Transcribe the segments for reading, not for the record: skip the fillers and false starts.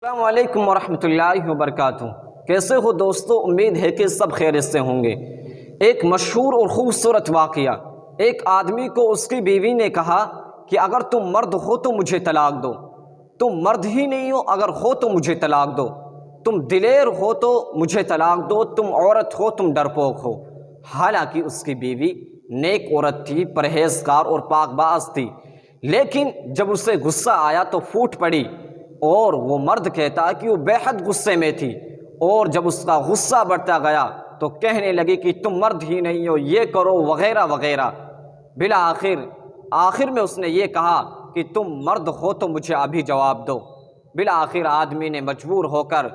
السلام علیکم ورحمۃ اللہ وبرکاتہ۔ کیسے ہو دوستو؟ امید ہے کہ سب خیریت سے ہوں گے۔ ایک مشہور اور خوبصورت واقعہ۔ ایک آدمی کو اس کی بیوی نے کہا کہ اگر تم مرد ہو تو مجھے طلاق دو، تم مرد ہی نہیں ہو، اگر ہو تو مجھے طلاق دو، تم دلیر ہو تو مجھے طلاق دو، تم عورت ہو، تم ڈرپوک ہو۔ حالانکہ اس کی بیوی نیک عورت تھی، پرہیزگار اور پاک باز تھی، لیکن جب اسے غصہ آیا تو پھوٹ پڑی، اور وہ مرد کہتا کہ وہ بے حد غصے میں تھی، اور جب اس کا غصہ بڑھتا گیا تو کہنے لگی کہ تم مرد ہی نہیں ہو، یہ کرو وغیرہ وغیرہ۔ آخر میں اس نے یہ کہا کہ تم مرد ہو تو مجھے ابھی جواب دو۔ بالآخر آدمی نے مجبور ہو کر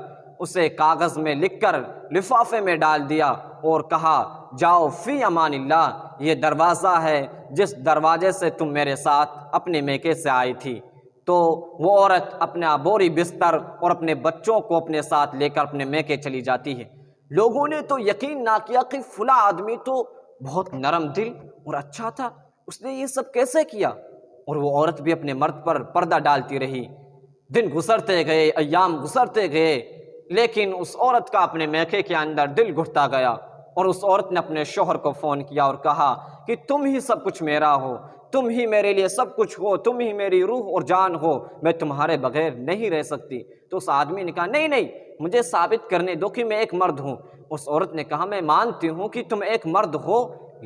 اسے کاغذ میں لکھ کر لفافے میں ڈال دیا اور کہا جاؤ فی امان اللہ، یہ دروازہ ہے جس دروازے سے تم میرے ساتھ اپنے میکے سے آئی تھی۔ تو وہ عورت اپنا بوری بستر اور اپنے بچوں کو اپنے ساتھ لے کر اپنے میکے چلی جاتی ہے۔ لوگوں نے تو یقین نہ کیا کہ فلاں آدمی تو بہت نرم دل اور اچھا تھا، اس نے یہ سب کیسے کیا؟ اور وہ عورت بھی اپنے مرد پر پردہ ڈالتی رہی۔ دن گزرتے گئے، ایام گزرتے گئے، لیکن اس عورت کا اپنے میکے کے اندر دل گھٹتا گیا، اور اس عورت نے اپنے شوہر کو فون کیا اور کہا کہ تم ہی سب کچھ میرا ہو، تم ہی میرے لیے سب کچھ ہو، تم ہی میری روح اور جان ہو، میں تمہارے بغیر نہیں رہ سکتی۔ تو اس آدمی نے کہا نہیں نہیں، مجھے ثابت کرنے دو کہ میں ایک مرد ہوں۔ اس عورت نے کہا میں مانتی ہوں کہ تم ایک مرد ہو،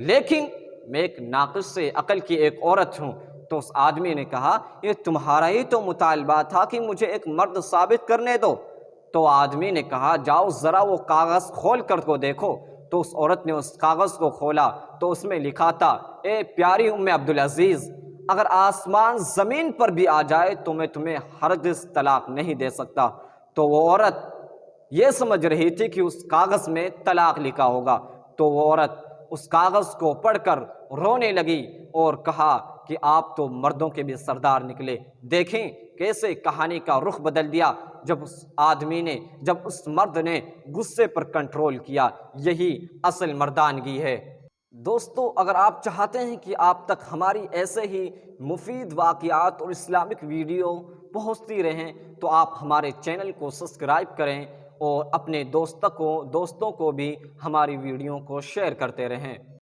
لیکن میں ایک ناقص عقل کی ایک عورت ہوں۔ تو اس آدمی نے کہا یہ تمہارا ہی تو مطالبہ تھا کہ مجھے ایک مرد ثابت کرنے دو۔ تو آدمی نے کہا جاؤ ذرا وہ کاغذ کھول کر کو دیکھو۔ تو اس عورت نے اس کاغذ کو کھولا تو اس میں لکھا تھا اے پیاری ام عبدالعزیز، اگر آسمان زمین پر بھی آ جائے تو میں تمہیں ہرگز طلاق نہیں دے سکتا۔ تو وہ عورت یہ سمجھ رہی تھی کہ اس کاغذ میں طلاق لکھا ہوگا، تو وہ عورت اس کاغذ کو پڑھ کر رونے لگی اور کہا کہ آپ تو مردوں کے بھی سردار نکلے۔ دیکھیں کیسے کہانی کا رخ بدل دیا جب اس مرد نے غصے پر کنٹرول کیا۔ یہی اصل مردانگی ہے۔ دوستو، اگر آپ چاہتے ہیں کہ آپ تک ہماری ایسے ہی مفید واقعات اور اسلامک ویڈیو پہنچتی رہیں تو آپ ہمارے چینل کو سبسکرائب کریں اور اپنے دوستوں کو بھی ہماری ویڈیو کو شیئر کرتے رہیں۔